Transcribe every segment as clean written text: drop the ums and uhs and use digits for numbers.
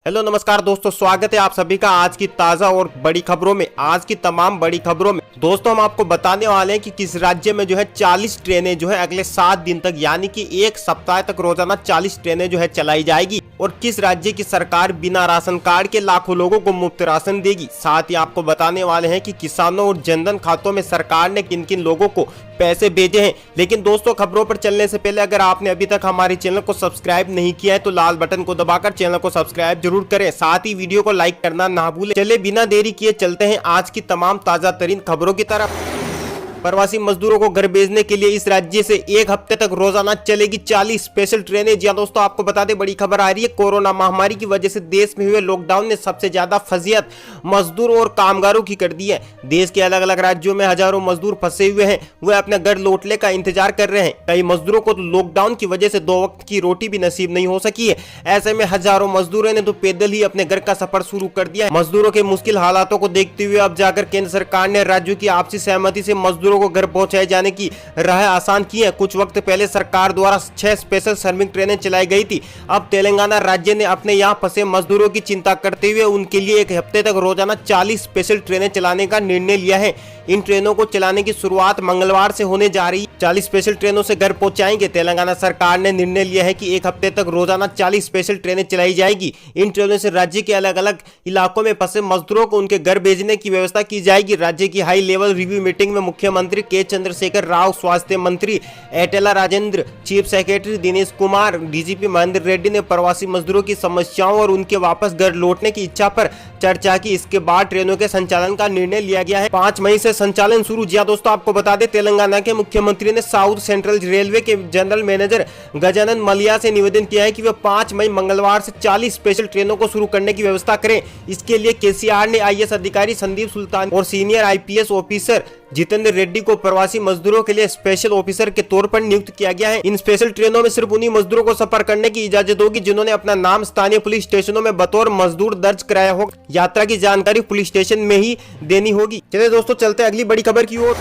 Hello नमस्कार दोस्तों, स्वागत है आप सभी का आज की ताजा और बड़ी खबरों में। आज की तमाम बड़ी खबरों में दोस्तों हम आपको बताने वाले हैं कि किस राज्य में जो है 40 ट्रेनें जो है अगले 7 दिन तक यानी कि एक सप्ताह तक रोजाना 40 ट्रेनें जो है चलाई जाएगी और किस राज्य की सरकार बिना राशन कार्ड के लाखों लोगों को मुफ्त राशन देगी। साथ ही आपको बताने वाले हैं कि किसानों और जनधन खातों में सरकार ने किन किन लोगों को पैसे भेजे हैं। लेकिन दोस्तों खबरों पर चलने से पहले अगर आपने अभी तक हमारे चैनल को सब्सक्राइब नहीं किया है तो लाल बटन को दबाकर चैनल को सब्सक्राइब जरूर करें, साथ ही वीडियो को लाइक करना ना भूलें। चलिए बिना देरी किए चलते हैं आज की तमाम ताजा तरीन खबरों की तरफ। प्रवासी मजदूरों को घर भेजने के लिए इस राज्य से एक हफ्ते तक रोजाना चलेगी 40 स्पेशल ट्रेनें। जी दोस्तों आपको बता दें, बड़ी खबर आ रही है। कोरोना महामारी की वजह से देश में हुए लॉकडाउन ने सबसे ज्यादा फजीयत मजदूरों और कामगारों की कर दी है। देश के अलग अलग राज्यों में हजारों मजदूर फंसे हुए हैं, वे अपने घर लौटने का इंतजार कर रहे हैं। कई मजदूरों को तो लॉकडाउन की वजह से 2 वक्त की रोटी भी नसीब नहीं हो सकी है। ऐसे में हजारों मजदूरों ने तो पैदल ही अपने घर का सफर शुरू कर दिया है। मजदूरों के मुश्किल हालातों को देखते हुए अब जाकर केंद्र सरकार ने राज्यों की आपसी सहमति से मजदूरों को घर पहुंचाए जाने की राह आसान की है। कुछ वक्त पहले सरकार द्वारा 6 स्पेशल श्रमिक ट्रेनें चलाई गई थी। अब तेलंगाना राज्य ने अपने यहां फंसे मजदूरों की चिंता करते हुए उनके लिए एक हफ्ते तक रोजाना 40 स्पेशल ट्रेनें चलाने का निर्णय लिया है। इन ट्रेनों को चलाने की शुरुआत मंगलवार से होने जा रही है। 40 स्पेशल ट्रेनों से घर पहुंचाएंगे। तेलंगाना सरकार ने निर्णय लिया है कि एक हफ्ते तक रोजाना 40 स्पेशल ट्रेनें चलाई जाएगी। इन ट्रेनों से राज्य के अलग अलग इलाकों में फंसे मजदूरों को उनके घर भेजने की व्यवस्था की जाएगी। राज्य की हाई लेवल रिव्यू मीटिंग में मुख्यमंत्री के चंद्रशेखर राव, स्वास्थ्य मंत्री Etela Rajender, chief secretary Dinesh Kumar, DGP Mahender Reddy ने प्रवासी मजदूरों की समस्याओं और उनके वापस घर लौटने की इच्छा पर चर्चा की। इसके बाद ट्रेनों के संचालन का निर्णय लिया गया है। 5 मई से संचालन शुरू। जी दोस्तों आपको बता दें, तेलंगाना के मुख्यमंत्री ने साउथ सेंट्रल रेलवे के जनरल मैनेजर गजानन मलिया से निवेदन किया है कि वे 5 मई मंगलवार से 40 स्पेशल ट्रेनों को शुरू करने की व्यवस्था करें। इसके लिए केसीआर ने आईएएस अधिकारी संदीप सुल्तान और senior IPS officer Jitendra Reddy को प्रवासी मजदूरों के लिए स्पेशल ऑफिसर के तौर पर नियुक्त किया गया है। इन स्पेशल ट्रेनों में सिर्फ उन्हीं मजदूरों को सफर करने की इजाजत होगी जिन्होंने अपना नाम स्थानीय पुलिस स्टेशनों में बतौर मजदूर दर्ज कराया होगा। यात्रा की जानकारी पुलिस स्टेशन में ही देनी होगी। चलिए दोस्तों चलते हैं अगली बड़ी खबर की ओर।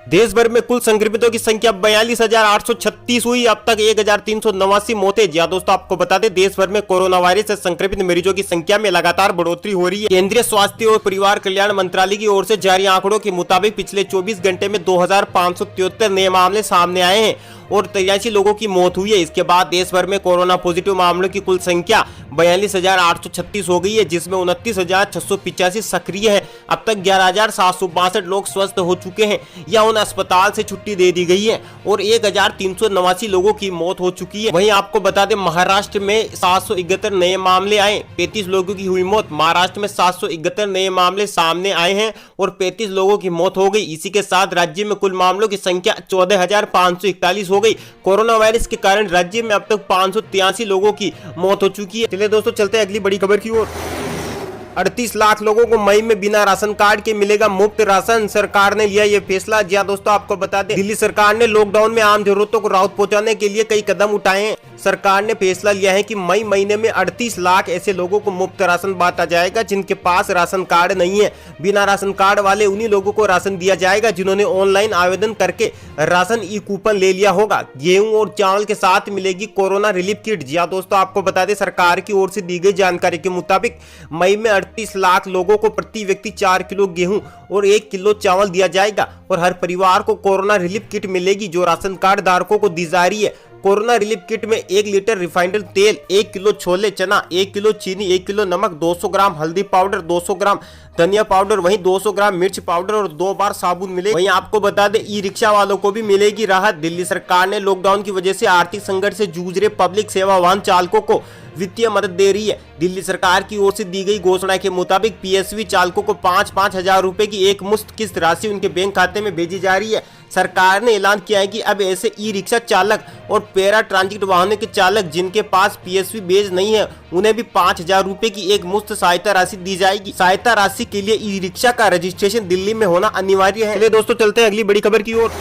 देश भर में कुल संक्रमितों की संख्या 42,836 हुई। अब तक 1,389 मौतें। जी दोस्तों आपको बता दें, देश भर में कोरोना वायरस से संक्रमित मरीजों की संख्या में लगातार बढ़ोतरी हो रही है। केंद्रीय स्वास्थ्य और परिवार कल्याण मंत्रालय की ओर से जारी आंकड़ों के मुताबिक पिछले 24 घंटे में 2,573 नए मामले सामने आए हैं और 83 लोगों की मौत हुई है। इसके बाद देश भर में कोरोना पॉजिटिव मामलों की कुल संख्या 42,836 हो गई है, जिसमें 29,685 सक्रिय है। अब तक 11,762 लोग स्वस्थ हो चुके हैं या उन अस्पताल से छुट्टी दे दी गई है और 1,389 लोगों की मौत हो चुकी है। वहीं आपको बता दें, महाराष्ट्र में 771 नए मामले आए, 35 लोगों की हुई मौत। महाराष्ट्र में 771 नए मामले सामने आए हैं और 35 लोगों की मौत हो गई। इसी के साथ राज्य में कुल मामलों की संख्या 14,541 हो गई। कोरोना वायरस के कारण राज्य में अब तक 583 लोगों की मौत हो चुकी है। चलिए दोस्तों चलते हैं अगली बड़ी खबर की ओर। 38 लाख लोगों को मई में बिना राशन कार्ड के मिलेगा मुफ्त राशन। सरकार ने लिया ये फैसला। जी दोस्तों आपको बता दें, दिल्ली सरकार ने लॉकडाउन में आम जरूरतों को राहत पहुंचाने के लिए कई कदम उठाए हैं। सरकार ने फैसला लिया है कि मई महीने में 38 लाख ऐसे लोगों को मुफ्त राशन बांटा जाएगा जिनके पास राशन कार्ड नहीं है। बिना राशन कार्ड वाले उन्हीं लोगों को राशन दिया जाएगा जिन्होंने ऑनलाइन आवेदन करके राशन ई कूपन ले लिया होगा। गेहूं और चावल के साथ मिलेगी कोरोना रिलीफ किट। जी दोस्तों आपको बता दें, सरकार की ओर से दी गई जानकारी के मुताबिक मई में 38 लाख लोगों को प्रति व्यक्ति 4 किलो गेहूं और 1 किलो चावल दिया जाएगा और हर परिवार को कोरोना रिलीफ किट मिलेगी जो राशन कार्ड धारकों को दी जा रही है। कोरोना रिलीफ किट में 1 लीटर रिफाइंड तेल, 1 किलो छोले चना, 1 किलो चीनी, 1 किलो नमक, 200 ग्राम हल्दी पाउडर, 200 ग्राम धनिया पाउडर, वहीं 200 ग्राम मिर्च पाउडर और 2 बार साबुन मिले। वहीं आपको बता दें, ई रिक्शा वालों को भी मिलेगी राहत। दिल्ली सरकार ने लॉकडाउन की वजह से आर्थिक संकट से जूझ रहे पब्लिक सेवा वाहन चालकों को वित्तीय मदद दे रही है। दिल्ली सरकार की ओर से दी गई घोषणा के मुताबिक पीएसवी चालकों को 5-5 हजार रुपए की एक मुश्त किस्त राशि उनके बैंक खाते में भेजी जा रही है। सरकार ने ऐलान किया है कि अब ऐसे ई रिक्शा चालक और पैरा ट्रांजिट वाहनों के चालक जिनके पास पीएसवी बेज नहीं है उन्हें भी 5,000 रुपए की एक मुश्त सहायता राशि दी जाएगी। सहायता राशि के लिए ई रिक्शा का रजिस्ट्रेशन दिल्ली में होना अनिवार्य है। चलिए दोस्तों चलते हैं अगली बड़ी खबर की ओर।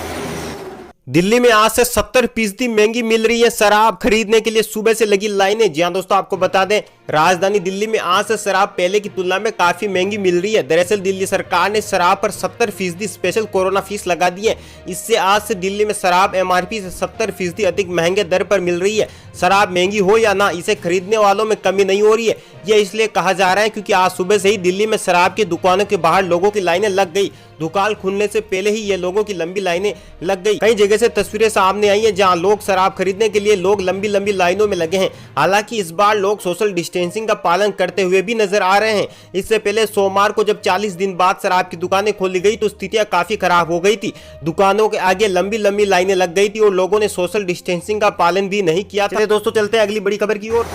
दिल्ली में आज से 70% महंगी मिल रही है शराब। खरीदने के लिए सुबह से लगी लाइनें। जी हाँ दोस्तों आपको बता दें, राजधानी दिल्ली में आज से शराब पहले की तुलना में काफी महंगी मिल रही है। दरअसल दिल्ली सरकार ने शराब पर 70% स्पेशल कोरोना फीस लगा दी है। इससे आज से दिल्ली में शराब एमआरपी से 70% अधिक महंगे दर पर मिल रही है। शराब महंगी हो या ना, इसे खरीदने वालों में कमी नहीं हो रही है। यह इसलिए कहा जा रहा है क्योंकि आज सुबह से ही दिल्ली में शराब की दुकानों के बाहर लोगों की लाइनें लग गई। दुकान खुलने से पहले ही ये लोगों की लंबी लाइनें लग गई। कई जगह से तस्वीरें सामने आई हैं जहां लोग शराब खरीदने के लिए लोग लंबी लंबी लाइनों में लगे हैं। हालांकि इस बार लोग सोशल डिस्टेंसिंग का पालन करते हुए भी नजर आ रहे हैं। इससे पहले सोमवार को जब 40 दिन बाद शराब की दुकानें खोली गई तो स्थितियां काफी खराब हो गई थी। दुकानों के आगे लंबी लंबी लाइनें लग गई थी और लोगों ने सोशल डिस्टेंसिंग का पालन भी नहीं किया। चलिए दोस्तों चलते हैं अगली बड़ी खबर की ओर।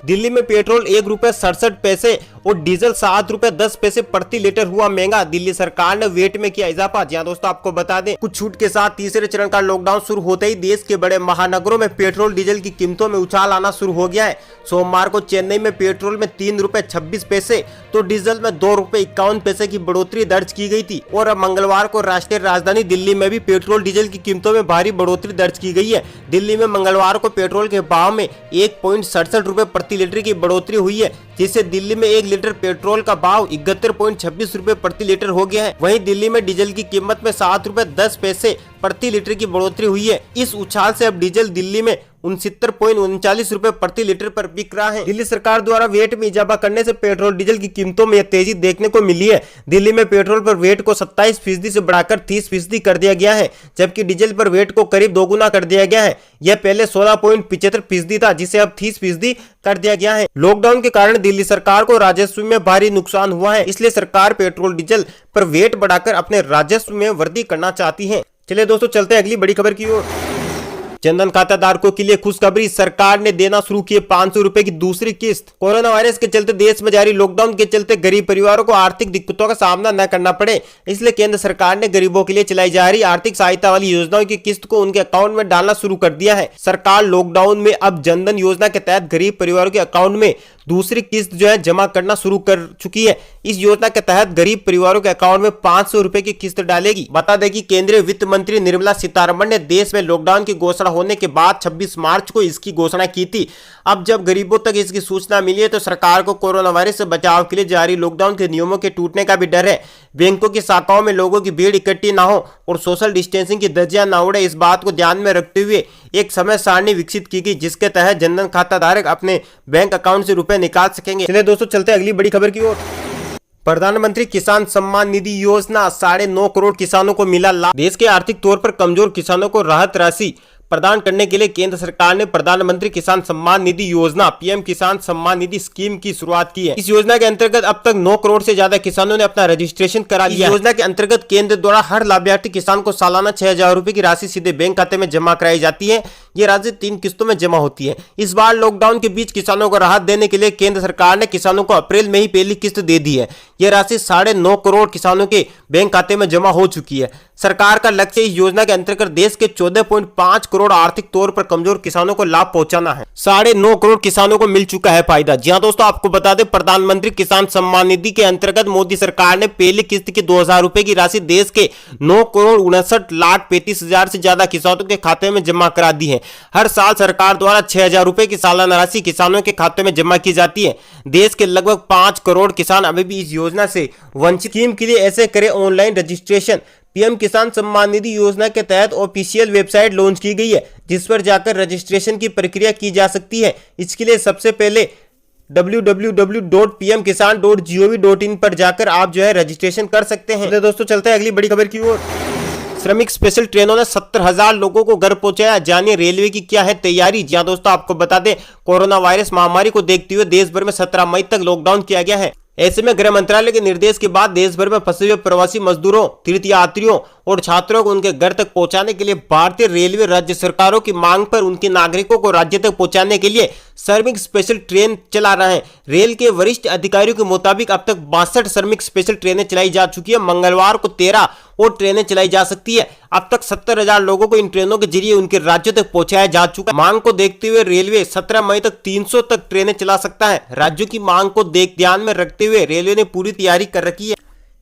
दिल्ली में पेट्रोल ₹1.67 और डीजल ₹7.10 प्रति लीटर हुआ महंगा। दिल्ली सरकार ने वेट में किया इजाफा। जी हां दोस्तों, आपको बता दें कुछ छूट के साथ तीसरे चरण का लॉकडाउन शुरू होते ही देश के बड़े महानगरों में पेट्रोल डीजल की कीमतों में उछाल आना शुरू हो गया है। सोमवार को चेन्नई में पेट्रोल में ₹3.26 तो डीजल में ₹2.51 की बढ़ोतरी दर्ज की गई थी। और अब मंगलवार को राष्ट्रीय राजधानी दिल्ली में भी पेट्रोल डीजल की कीमतों में भारी बढ़ोतरी दर्ज की गई है। दिल्ली में मंगलवार को पेट्रोल के भाव में ₹1.67 प्रति लीटर की बढ़ोतरी हुई है, जिससे दिल्ली में 1 लीटर पेट्रोल का भाव ₹71.26 प्रति लीटर हो गया है। वहीं दिल्ली में डीजल की कीमत में ₹7.10 प्रति लीटर की बढ़ोतरी हुई है। इस उछाल से अब डीजल दिल्ली में ₹69.39 प्रति लीटर पर बिक रहा है। दिल्ली सरकार द्वारा वेट में इजाफा करने से पेट्रोल डीजल की कीमतों में तेजी देखने को मिली है। दिल्ली में पेट्रोल पर वेट को 27% से बढ़ाकर 30% कर दिया गया है, जबकि डीजल पर वेट को करीब दोगुना कर दिया गया है। यह पहले 16.75% था, जिसे अब 30% कर दिया गया है। लॉकडाउन के कारण दिल्ली सरकार को राजस्व में भारी नुकसान हुआ है, इसलिए सरकार पेट्रोल डीजल पर वेट बढ़ाकर अपने राजस्व में वृद्धि करना चाहती है। चलिए दोस्तों चलते हैं अगली बड़ी खबर की ओर। जनधन खाता धारकों के लिए खुशखबरी, सरकार ने देना शुरू किए ₹500 की दूसरी किस्त। कोरोना वायरस के चलते देश में जारी लॉकडाउन के चलते गरीब परिवारों को आर्थिक दिक्कतों का सामना न करना पड़े, इसलिए केंद्र सरकार ने गरीबों के लिए चलाई जा रही आर्थिक सहायता वाली योजनाओं की किस्त को उनके अकाउंट में डालना शुरू कर दिया है। सरकार लॉकडाउन में अब जनधन योजना के तहत गरीब परिवारों के अकाउंट में दूसरी किस्त जमा करना शुरू कर चुकी है। इस योजना के तहत गरीब परिवारों के अकाउंट में ₹500 की किस्त डालेगी। बता दें कि केंद्रीय वित्त मंत्री निर्मला सीतारमण ने देश में लॉकडाउन की घोषणा होने के बाद 26 मार्च को इसकी घोषणा की थी। अब जब गरीबों तक इसकी सूचना मिली है तो सरकार को कोरोना वायरस से बचाव के लिए जारी लॉकडाउन के नियमों के टूटने का भी डर है। बैंकों की शाखाओं में लोगों की भीड़ इकट्ठी ना हो और सोशल डिस्टेंसिंग की धज्जियां न उड़े, इस बात को ध्यान में रखते हुए एक समय सारणी विकसित की गई, जिसके तहत जनधन खाता धारक अपने बैंक अकाउंट से रुपए निकाल सकेंगे। चलिए दोस्तों चलते हैं अगली बड़ी खबर की ओर। प्रधानमंत्री किसान सम्मान निधि योजना, 9.5 करोड़ किसानों को मिला लाभ। देश के आर्थिक तौर पर कमजोर किसानों को राहत राशि प्रदान करने के लिए केंद्र सरकार ने प्रधानमंत्री किसान सम्मान निधि योजना पीएम किसान सम्मान निधि स्कीम की शुरुआत की है। इस योजना के अंतर्गत अब तक 9 करोड़ से ज्यादा किसानों ने अपना रजिस्ट्रेशन करा लिया। इस योजना के अंतर्गत केंद्र द्वारा हर लाभार्थी किसान को सालाना 6,000 रुपए की राशि सीधे बैंक खाते में जमा कराई जाती है। ये राशि 3 किस्तों में जमा होती है। इस बार लॉकडाउन के बीच किसानों को राहत देने के लिए केंद्र सरकार ने किसानों को अप्रैल में ही पहली किस्त दे दी है। यह राशि 9.5 करोड़ किसानों के बैंक खाते में जमा हो चुकी है। सरकार का लक्ष्य इस योजना के अंतर्गत देश के 14.5 करोड़ आर्थिक तौर पर कमजोर किसानों को लाभ पहुंचाना है। 9.5 करोड़ किसानों को मिल चुका है फायदा। जी हां दोस्तों, आपको बता दें प्रधानमंत्री किसान सम्मान निधि के अंतर्गत मोदी सरकार ने पहली किस्त की 2,000 रुपए की राशि देश के 9,59,35,000 से ज्यादा किसानों के खाते में जमा करा दी है। हर साल सरकार द्वारा 6,000 रुपए की सालाना राशि किसानों के खाते में जमा की जाती है। देश के लगभग 5 करोड़ किसान अभी भी इस योजना से वंचित। स्कीम के लिए ऐसे करें ऑनलाइन रजिस्ट्रेशन। पीएम किसान सम्मान निधि योजना के तहत ऑफिशियल वेबसाइट लॉन्च की गई है, जिस पर जाकर रजिस्ट्रेशन की प्रक्रिया की जा सकती है। इसके लिए सबसे पहले www.pmkisan.gov.in पर जाकर आप रजिस्ट्रेशन कर सकते हैं। दोस्तों चलते हैं अगली बड़ी खबर की ओर। श्रमिक स्पेशल ट्रेनों ने 70,000 लोगों को घर पहुंचाया। जानिए रेलवे की क्या है तैयारी। जी हां दोस्तों, आपको बता दें कोरोना वायरस महामारी को देखते हुए देश भर में 17 मई तक लॉकडाउन किया गया है। ऐसे में गृह मंत्रालय के निर्देश के बाद देश भर में फंसे हुए प्रवासी मजदूरों, तीर्थयात्रियों और छात्रों को उनके घर तक पहुंचाने के लिए भारतीय रेलवे राज्य सरकारों की मांग पर उनके नागरिकों को राज्य तक पहुंचाने के लिए श्रमिक स्पेशल ट्रेन चला रहे हैं। रेल के वरिष्ठ अधिकारियों के मुताबिक अब तक 62 श्रमिक स्पेशल ट्रेनें चलाई जा चुकी है। मंगलवार को 13 और ट्रेनें चलाई जा सकती है। अब तक 70,000 लोगों को इन ट्रेनों के जरिए उनके राज्य तक पहुंचाया जा चुका है। मांग को देखते हुए रेलवे 17 मई तक 300 तक ट्रेनें चला सकता है। राज्यों की मांग को ध्यान में रखते हुए रेलवे ने पूरी तैयारी कर रखी है।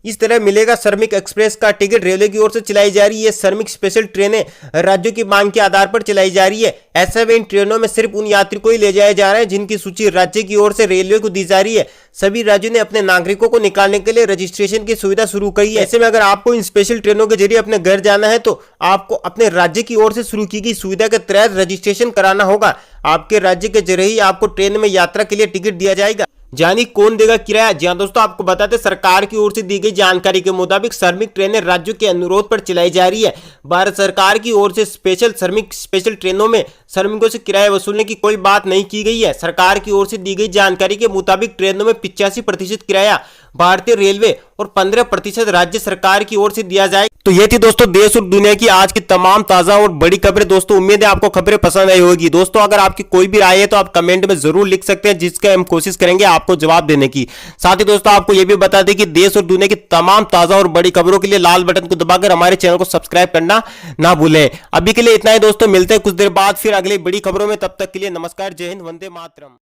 इस तरह मिलेगा श्रमिक एक्सप्रेस का टिकट। रेलवे की ओर से चलाई जा रही है श्रमिक स्पेशल ट्रेनें राज्यों की मांग के आधार पर चलाई जा रही है। ऐसे में इन ट्रेनों में सिर्फ उन यात्री को ही ले जाया जा रहा है जिनकी सूची राज्य की ओर से रेलवे को दी जा रही है। सभी राज्यों ने अपने नागरिकों को निकालने के लिए रजिस्ट्रेशन की सुविधा शुरू की है। ऐसे में अगर आपको इन स्पेशल ट्रेनों के जरिए अपने घर जाना है तो आपको अपने राज्य की ओर से शुरू की गई सुविधा के तहत रजिस्ट्रेशन कराना होगा। आपके राज्य के जरिए ही आपको ट्रेन में यात्रा के लिए टिकट दिया जाएगा। जानी कौन देगा किराया? जी हाँ दोस्तों, आपको बताते सरकार की ओर से दी गई जानकारी के मुताबिक श्रमिक ट्रेनें राज्यों के अनुरोध पर चलाई जा रही है। भारत सरकार की ओर से स्पेशल ट्रेनों में श्रमिकों से किराया वसूलने की कोई बात नहीं की गई है। सरकार की ओर से दी गई जानकारी के मुताबिक ट्रेनों में 85% किराया भारतीय रेलवे और 15% राज्य सरकार की ओर से दिया जाए। तो ये थी दोस्तों देश और दुनिया की आज की तमाम ताजा और बड़ी खबरें। दोस्तों उम्मीद है आपको खबरें पसंद आई होगी। दोस्तों अगर आपकी कोई भी राय है तो आप कमेंट में जरूर लिख सकते हैं, जिसका हम कोशिश करेंगे आपको जवाब देने की। साथ ही दोस्तों आपको यह भी बता दें कि देश और दुनिया की तमाम ताजा और बड़ी खबरों के लिए लाल बटन को दबाकर हमारे चैनल को सब्सक्राइब करना ना भूलें। अभी के लिए इतना ही दोस्तों, मिलते हैं कुछ देर बाद फिर अगली बड़ी खबरों में। तब तक के लिए नमस्कार, जय हिंद, वंदे मातरम।